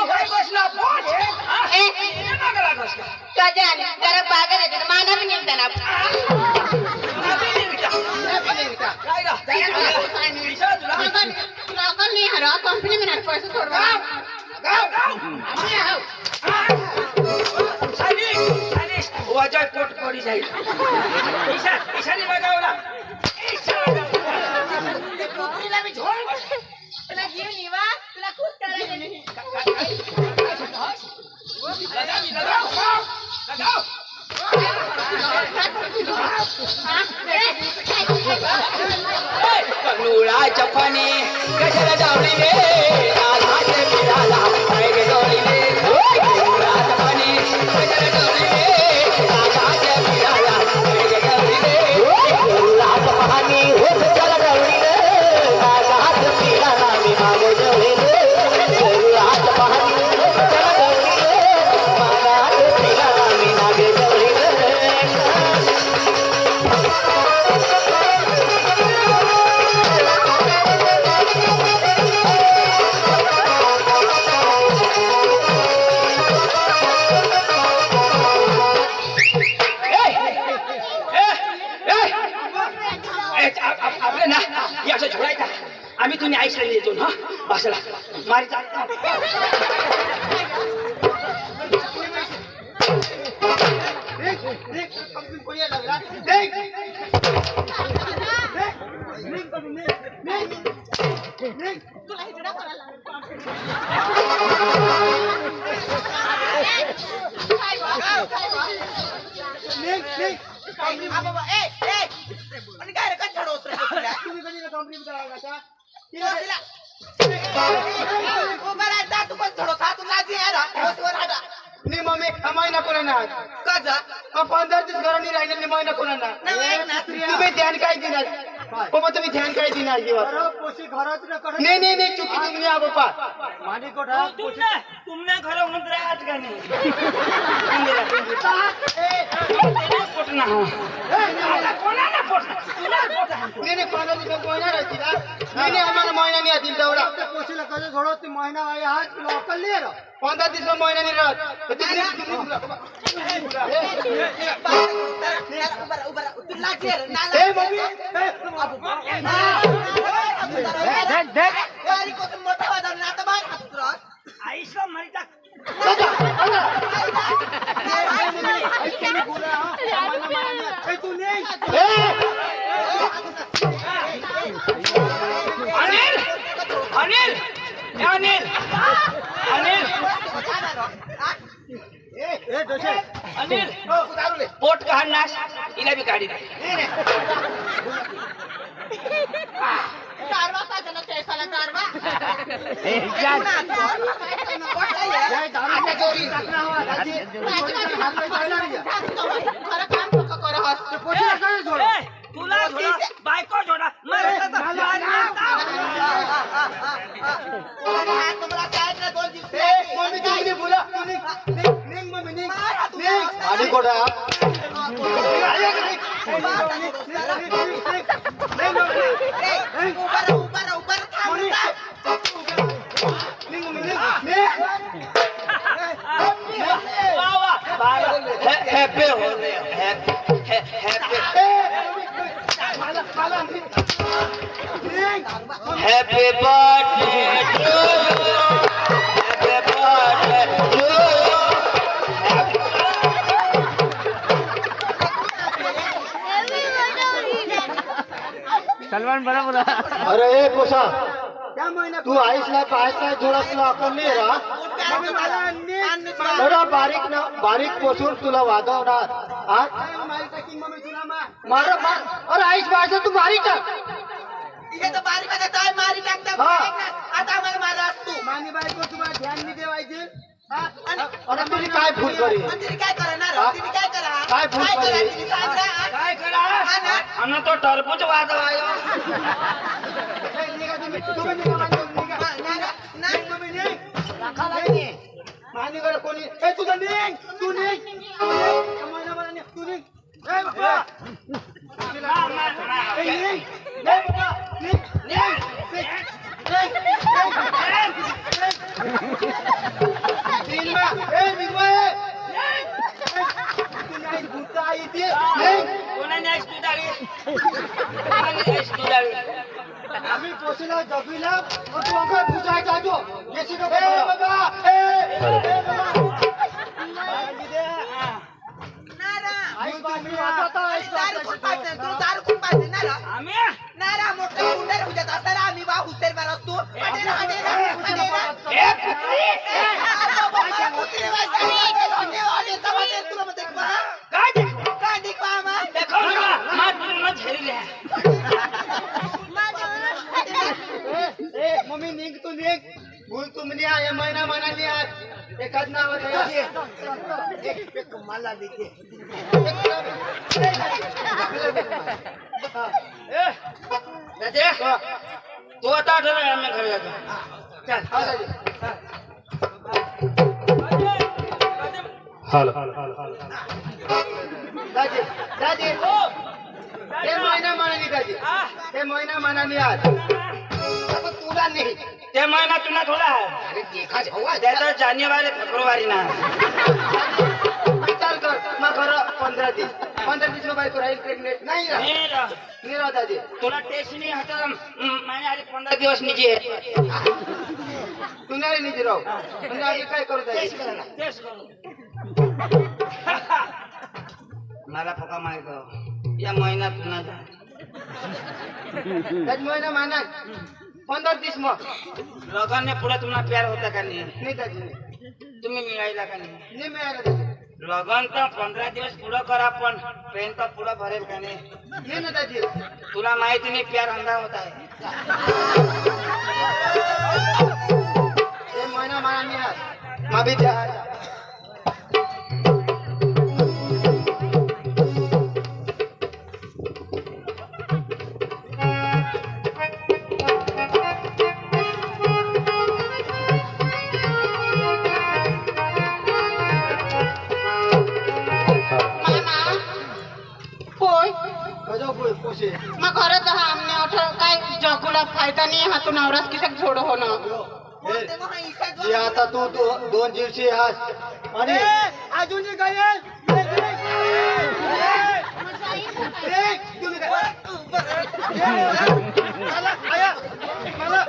भाई बसला पोट ए ये ना करा कसका कजन जरा बागर येते माना भी निघता ना काय गा पैसा तुला लोकल नहीं हरा कंपनी में ना पैसा छोड़वा गाव आम्ही आहो सानी वाजय पोट पडी जाईल पैसा नाही बजावला कुत्रीला भी छोड़ तुला जीव निवा तुला खुश करायचं नाही कनुळा चपाने कशाला जावली रे राधाचे मिळाला काय गे जावली रे कनुळा चपाने कशाला जावली रे राधाचे मिळाला काय गे जावली रे कनुळा चपाने कशाला जावली रे राधाचे मिळाला मी मागे जावली रे कनुळा चपाने कशाला जावली रे राधाचे मिळाला मी मागे जावली रे आपलं ना हे असं झोडायचा आम्ही तुम्ही आईसला येतो ना बसला मारी तुला इकडं करायला बाबा ए आणि काय रे का छडवस रे तुम्ही कधी कंपनी मध्ये लागायचा तिला ओ बरा जा तू पण छडो था तू लाजी आहे रा वर आडा नी मम्मी महिना कोणा का जा 15 दिवस घरांनी राहिले नी महिना कोणा तुम्ही ध्यान काय दिनार पप्पा तुम्ही ध्यान काय दिनार जीवा पोशी घरात नाही चुकी तुम्ही आ पप्पा मानी कोठा तुमने घर म्हणत राहत का नाही कोणाला पोटना नाही 15 दिवस महिना राहतील नाही आम्हाला महिना नाही आतील तेवढा पोशीला कसं थोडं ते महिना आहे आज लोकल नाही रा 15 दिवस महिना नाही राहत उभा तू लाजी आहे नाला ए मम्मी देख गाडी कोण मोठा वाजवला ना आता बाहेर हात उतरव आईसला मारी टाक तू नाही अनिल अनिल अनिल अनिल ए दोषे अनिल पोट काढणार हिला बी काढी कारवा का जण केसाला कारवा खरं काम कर तुला बायको जोडा तुम्हाला काय ना 2 दिवस मम्मी तुम्ही बोला आणि कोठा हॅपी होले happy happy birthday to happy birthday to Salman बड़ा बोला अरे ए पोसा तू आईसला थोडासा आपण नाही रा थोडा बारीक पोसून तुला वाजवणार अरे आईस पाहायचं तू बारीक टाक इथे तर बारी मध्ये काय मारी टाकता आता आम्हाला मारा असतो मानी बायको तुम्हाला ध्यान नाही देवायचे अरे तुम्ही काय फुल करी तुम्ही काय करणार तुम्ही काय करा काय फुल करी तुम्ही सांगा काय करा अन तो टरबूज वाजवायो मानीकडे कोणी ए तुझं निघ तू निघ तू निघ ए बाबा ए निघ ए बाबा निघ निघ आम्ही पोचला जगविला मग तू अंकल पुसायचा जो येशी नको बाबा नारा आईस बाजी वाजवता आईस दारू कोण पाजणार? तुला दारू कोण पाजणार? नारा आम्ही नारा मोठा गुंडर हुजत असताना आम्ही बा हुसेर मारत तू हटेरा हटेरा हटेरा ए, कुत्री! काय ते? देखो ना, मार पूर्ण झेलले. ए मम्मी निघ तू निघ भूल तुमनी आहे महिना मनानी आहे एकाच नावात आहे. एक मला देते राजे, तू आता आठवला आम्ही घरी जातो. चल हा दादी. दादी दादी ते महिना मनानी दादी ते महिना मनानी आज आता तुला नाही ते महिना तुला थोडा आहे. अरे देखा जाऊ त्याचा जानेवारी फेब्रुवारी ना विचार कर मग खरं 15 दिवस में बायको राहील प्रेग्नेंट नाही राह नाही राह दादी तुला टेस्ट नाही आता महिने आधी 15 दिवस निघे तू नाही निजी राव म्हणजे आधी काय करू दादी टेस्ट करू. मला पका माहित या महिन्यात पुन्हा जा. त्याच महिना माना 15 दिवस मग लोकांनी पुढे तुम्हाला प्यार होता का नाही? नाही दादी नाही तुम्ही मिळायला का नाही? नाही मिळालं दादी लगन तर 15 दिवस पुढं करा पण ट्रेन तर पुढं भरेल का नाही? ये ना दादी तुला माहिती नाही प्यार अंधा होता है. ते महिना माना आज माभी द्या पोसे मग खरंच हा आमने अठरा काय जगुला फायदा नाही हा तू नवराच किसक जोड हो ना जे आता तू 2 दिवशी हास आणि अजून काय तुम्ही काय मला आया मला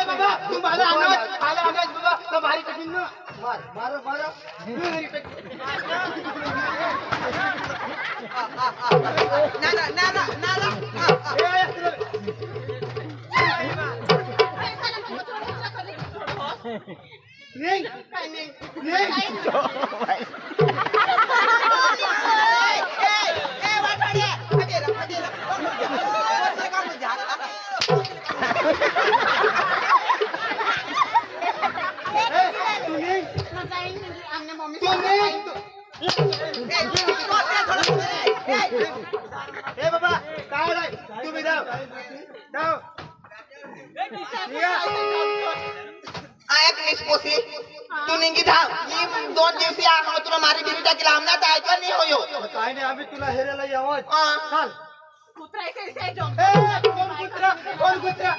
बाबा तू मला अंदाज बाबा तो भारी कठीण ना मार मार मार नारा नारा नारा नहीं नहीं आमने मम्मी ए बाबा काय नाही तुम्ही जाव जाव तू निघी धाव ही 2 दिवशी आम्हाला तुला मारी बिरी टाकीला आमना जायचं नाही होयो काय नाही आम्ही तुला हेरायला यावं चाल कुत्रा ऐसे जम कोण कुत्रा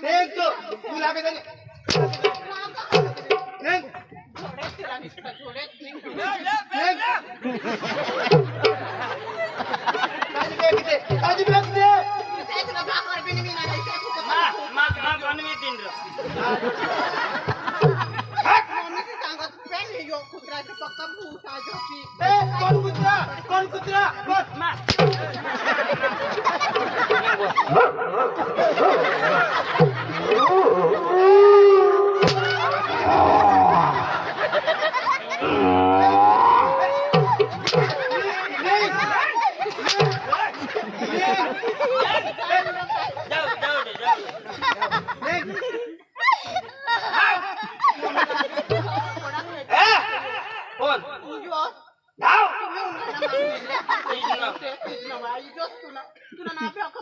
देख तो तू लागे जाने नहीं काजी बेच दे कौन कुत्रा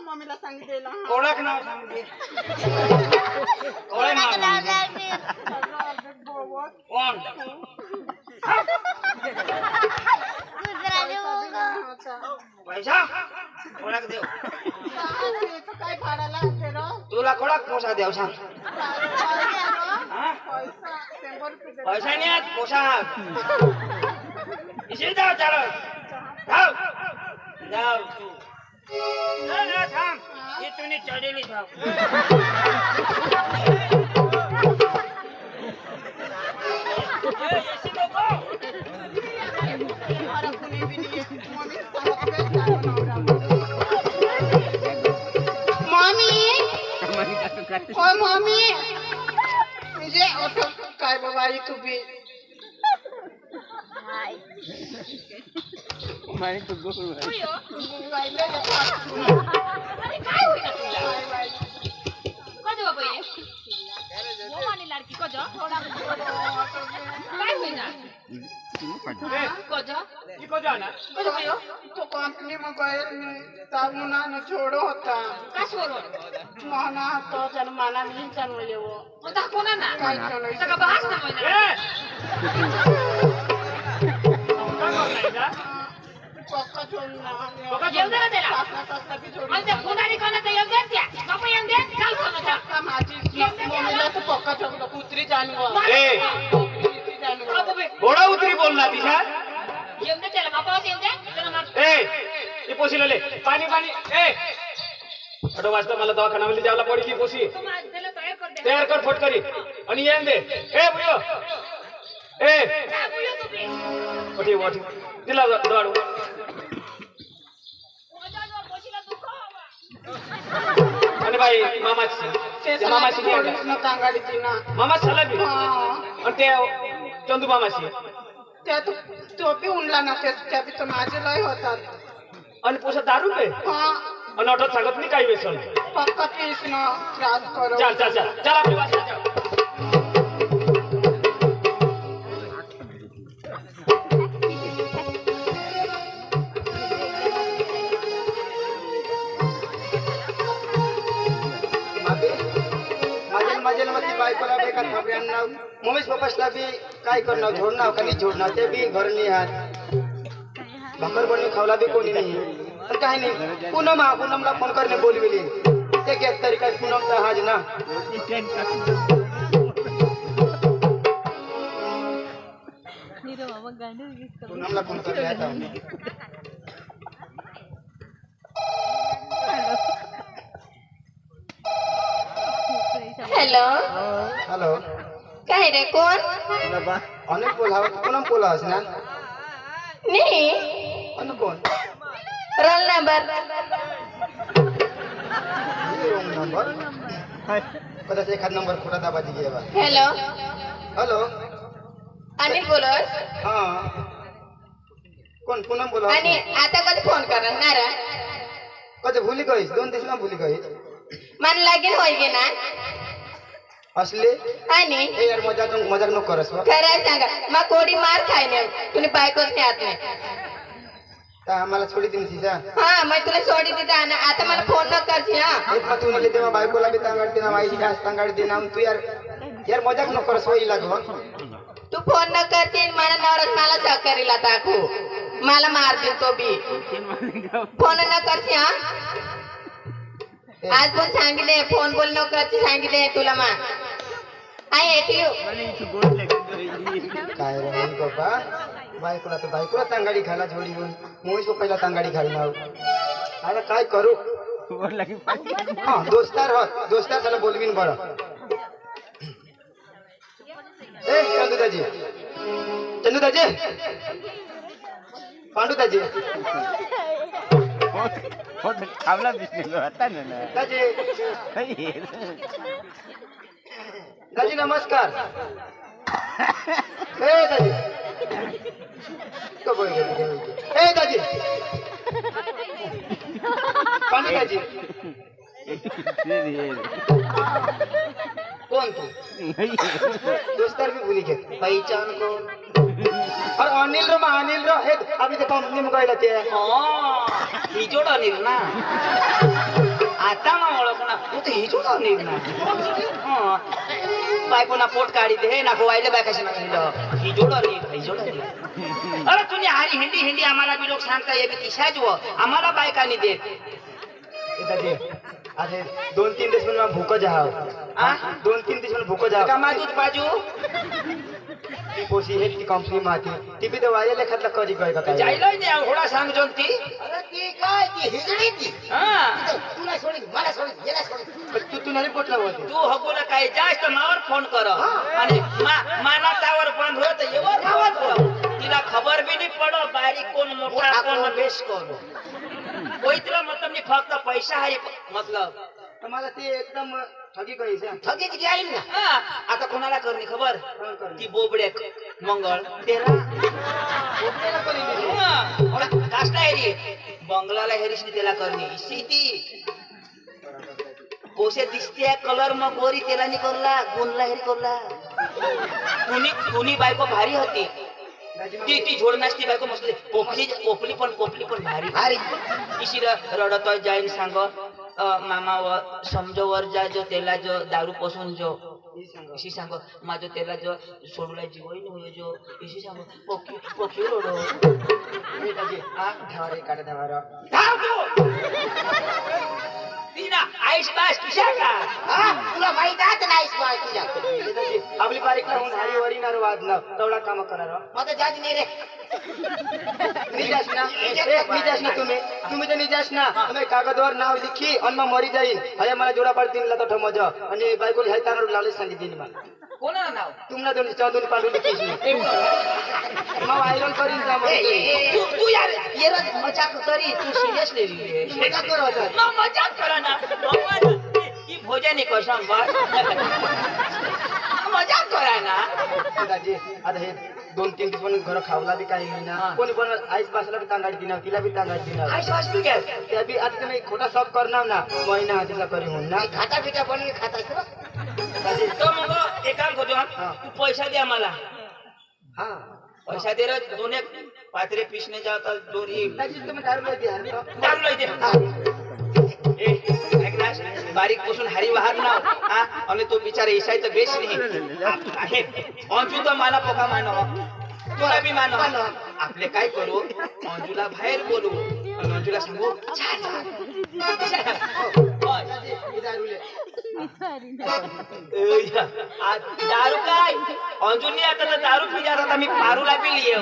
मम्मीला सांगितलेलं ओळख नाव सांगते ओळख नाव सांगते. कोण पैसा ओळख देव याचं काय भाडं लागते रे? तुला कोणाक पोसा देव सांग हा? पैसा 100 रुपये दे. पैसा नाही आज पोशाख इशील जाव चाल जाव जाव ना थांब हे तुम्ही चढेली जाव मला कुणी बी नाही येत. मम्मी सांगत मम्मी ओ मम्मी म्हणजे काय बाबा आई तू बी तो कंपनी में गए तब मुना न छोड़ो होता माना तो जन माना नहीं जन मुझे वो काय पक्का छोड़ना पक्का माझी मम्मीला तो पक्का छोड़ कुत्री जानवर घोडा उतरी बोलना तिच्या ए पोसी ले पाणी पाणी अडो वाजता मला दवाखान्यामध्ये जावला पडी की पोसी तयार कर फटकरी आणि येऊन दे ए बुयो वठी वठी तिला दाडू आणि बाई मामाची तांगाडीची ना मामा झाला बी आणि ते चंदू मामाची त्या तो बी उडला ना त्या बी तर माझे लय होतात आणि पोसा दारू पे हा आणि ऑटो सांगत नाही काही वेसन पक्का पीस ना त्रास करो चल चल चल चल आपली वाजता चल माझ्या मध्ये बायकोला बेकार थांबल्यान नाव मम्मीच पप्पासला बी काय करणार झोडणार का नाही झोडणार ते बी घर नाही हात भाकर बनवून खावला बी कोणी नाही पण काय नाही पूनमला फोन करणे बोलविली ते घेत तरी काय पूनमचा हाज ना पूनमला फोन करणे आता हॅलो हॅलो काय रे कोण अनेक बोला पूनम बोला ना नाही अनु कोण रोल नंबर रॉंग नंबर कदाच एखाद नंबर खोटा दाबाची घ्यावा हॅलो हॅलो अनिल बोलत हा कोण पूनम बोला आणि आता कधी फोन करणार कधी भूली गईस 2 दिवस ना भूली गईस मन लागेल होय ना असले आणि ए यार मजाक नको करस बा खरं सांगा मग कोडी मार खाय नाही तुम्ही बायकोच नाही आत नाही ता आम्हाला सोडी दिली सा हा मग तुला सोडी देता ना आता मला फोन न करशी हा एक मत म्हणले तेव्हा बायकोला बी तांगाडते ना माईची जास्त तांगाडते ना तू यार मजाक नको करस होई लाग तू फोन न करशील मला नवरात मला सहकारीला टाकू मला मार देईल तो बी फोन न करशी हा आज पण सांगितले फोन बोल न करची सांगितले तुला मा आय हेट यू काय रे बाबा बायकोला तांगाडी खायला जोडी घेऊन मोहीश पहिला तांगाडी खायला आता काय करू हा दोस्तार त्याला बोलवीन बरं ए चंदूदाजी पांडूदाजी दाजी नमस्कार ए दाजी ए दाजी पांडूदाजी कौन तू दोस्तार भी भूली गए पहचान को और अनिल रो हे अभी तो कंपनी में गइला ते हां हिजोड अनिल ना आता मा ओळखना तू तर हिजोड अनिल ना हां बायकोना पोट काढी दे ना गोवायले बायकाशी ना हिजोड अनिल अरे तुम्ही हारी हिंदी आम्हाला बी लोक सांगता ये बी तिशाच व आम्हाला बायकानी देत दादी अरे 2-3 दिवस मला भूक जाव आ 2-3 दिवस मला भूक जाव कमा दूध बाजू ती पोसी हे ती कंपनी माती ती बी तर वायले खातला कधी काय का काय जायला नाही होडा सांग जोन ती अरे ती काय ती हिजडी ती हा तुला सोडीन मला सोडीन गेला सोडीन तू नाही पोटला होते तू हकोला काय जास्त मावर फोन कर आणि माना टावर बंद होत एवढं गावात बोलाव तिला खबर बी नाही पडो बारीक कोण मोठा कोण बेस कोण कोई तिला मतलब नाही फक्त पैसा आहे मतलब तर मला ते एकदम ठगी कळीस ठगीच घ्यायला ना हा, आता कोणाला करणी खबर ती बोबड्या मंगळ तेरा काष्टा हेरी बंगलाला हेरीस त्याला करणी शेती पोसे दिसते कलर मग गोरी त्याला नाही करला गुणला हेरी करला कुणी बायको भारी होती ती झोड नाचती बायको मस्त पोपली पण भारी इशी रडत जाईन सांग मामा समजो वर जा जो त्याला जो दारू पासून जो इशी सांग माझो त्याला जो सोडूला जीवही नाही जो इशी सांग पोखी रोडो आ धावारे काढ धावारा धाव तू तीना आईश बास किशा का हा तुला माहित आहे ना आईस बाय तुझ्या आपली बारीक लावून हारी वरी नार वाजला तेवढा काम करा मग जात नाही रे निजास ना निजास ना तुम्ही तर निजास ना तुम्ही कागदवर नाव लिखी आणि मग मरी जाईन हया मला जोडा पाडतीन ला तो मजा आणि बायकोला हाय तांदूळ लावले सांगितली मला कोणाला नाव तुम्हाला दोन चांदून पाडून लिखीस मग व्हायरल करीन जा मग तू यार ये मजाक करी तू सिरियस ले ली मजा करो आता ना मजाक करा ना की भोजन कसम बस मजाक करा ना दाजी आता हे 2-3 दिवस पण घर खावला बी काही नाही ना कोणी पण आईस बासला बी तांगाडी दिना तिला बी तांगाडी दिना आई श्वास बी घ्या त्या बी आता तुम्ही खोटा सब करणार ना महिना हातीला करी म्हणून ना खाता पिता बनवून खाता दाजी तो मग एक काम करतो तू पैसा दे आम्हाला हा पैसा दे रे दोन एक पात्रे पिसणे जातात दोरी दाजी तुम्ही दारू लय द्या दारू लय दे ए ऐकलास बारीक पासून हारी वाहर ना हा आणि तो बिचारा ईसाई तर बेस नाही आहे अंजू तर मला पोका मानो तुला बी मानो आपले काय करू अंजूला बाहेर बोलू आणि अंजूला सांगू छान दारू काय अंजूनी आता तर दारू पी जात आता मी पारूला पी लिये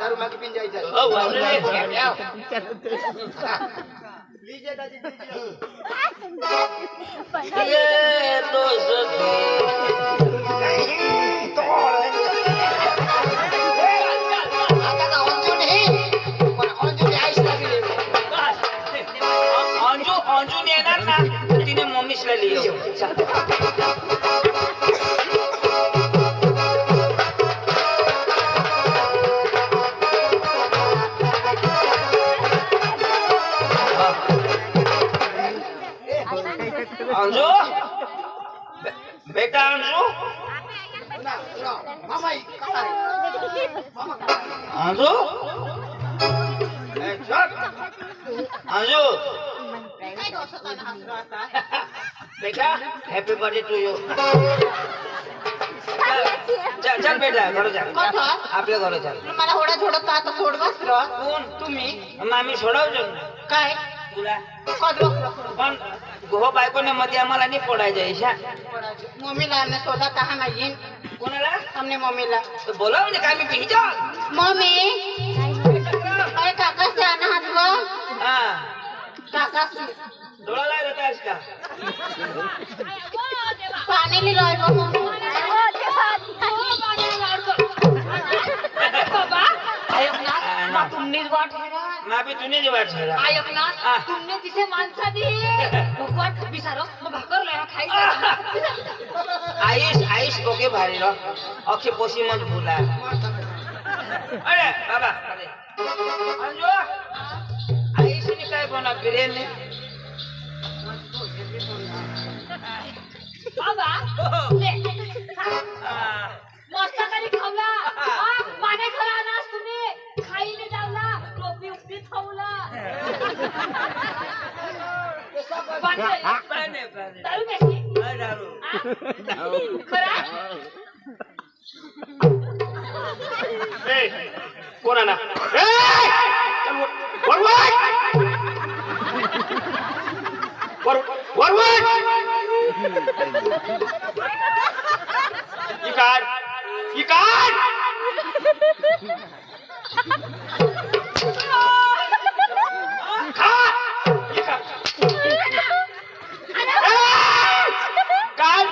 दारू मागे पिन जायचं अंजून येणार ना तिने मम्मीसला लिहिलं अंजू बेटा अंजू अंजू अंजू बेटा हॅपी बर्थडे टू यू चल बेटा घरी जा आपल्या घरी चल मला होडा झोडत आता सोड बस कोण तुम्ही मामी सोडवજો काय तुला कद पण गो बायकोने मध्ये आम्हाला नाही पडायचं ईशा मम्मीला हमने सोदा कहा ना इन कोणाला हमने मम्मीला तो बोला म्हणजे काय मी पिजा मम्मी अरे काका से आना हाथ को हा काका से डोळा लागला का पानी ले लो को मम्मी बाबा आयकना तुमने वाट है ना भी तूने जे वाट छेडा आयकना तुमने जिसे मानसा दी भगवान बिसारो मग भाकर लेना खाई आयुष आयुष ओके भारी रो अखे पोसी मत भूला अरे बाबा अरे अंजू आयुष ने काय बना बिरयानी बाबा ले मस्त करी खावला पाने खरा नास तुम्ही खाईने जावला टोपी उपी खावला पाने दारू बेसी दारू खरा कोणाला चल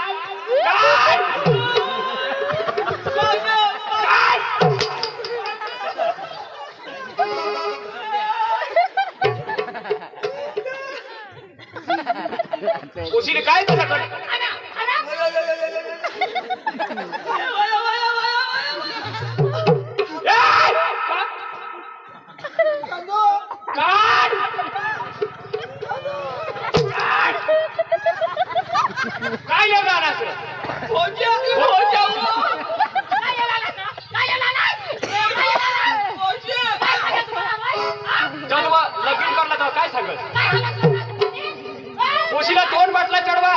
उशीने काय त्याच्याकडे काय लागणार लगीन करला तर काय सांगत उशीला 2 बाटला चढवा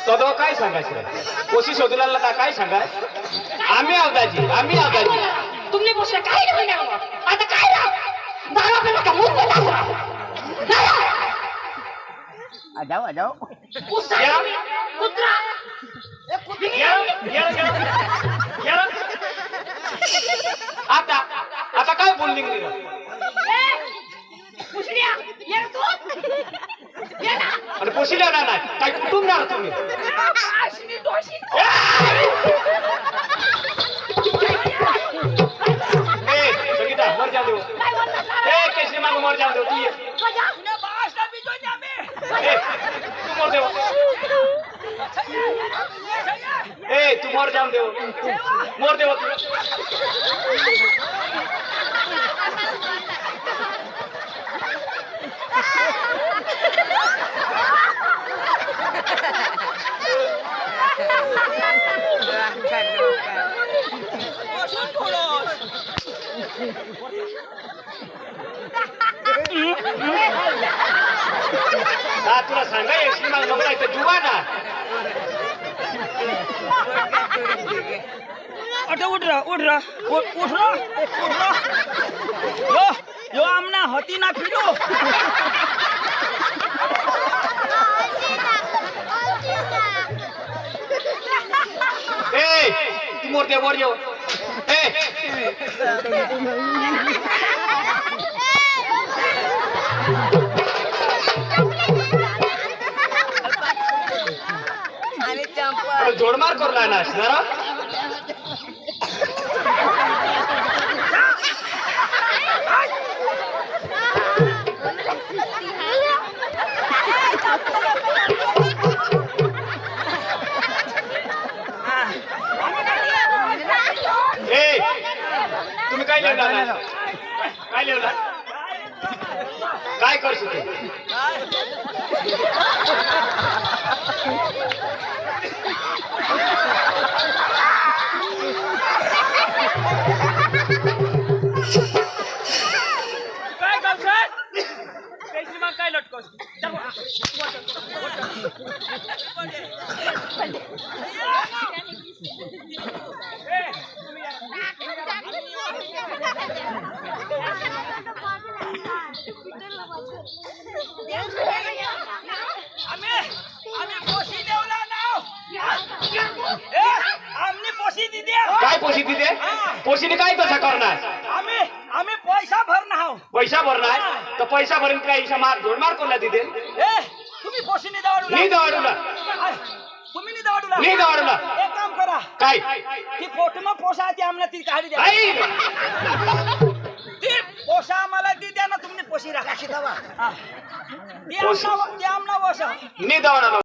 तो काय सांगायचं कोशी शोधूला काय सांगा आम्ही आवदाजी तुमने पूछा काय नाही आता काय दारू पिला का मुंह पे आ जाओ कुत्रा आता काय बोलली आणि पोशीला नाही काय कुटुंब ना तुम्ही संगीता मर जाऊ देऊ कैसे मांगो मर जाऊ देऊ तू ये तू मर देव तू मर जाऊ देव मर देव तुला सांगा एकशे माग नको जायचं जुवा ना उठ रहा यो आमना हती ना फिरो तू मोर देव जोडमार करला ना असणार तुम्ही काय लिहिला काय करशील काय करशील कैसी मग काय लटकोस काय पोशी तिथे पोशीने काय कसं करणार आम्ही पैसा भरणं हाव पैसा भरणार तर पैसा भरून काय इशा मार जोडमार कोणला तिथे ए तुम्ही पोशी नाही दावडूला मी दवाडूला तुम्ही नाही दावडूला मी दवाडूला एक काम करा काय ती फोटो पोसा ती आम्हाला ती काढी द्या आई ती पोसा आम्हाला ती द्या ना तुम्ही पोशी राखा ती आमना वसा मी दवाडूला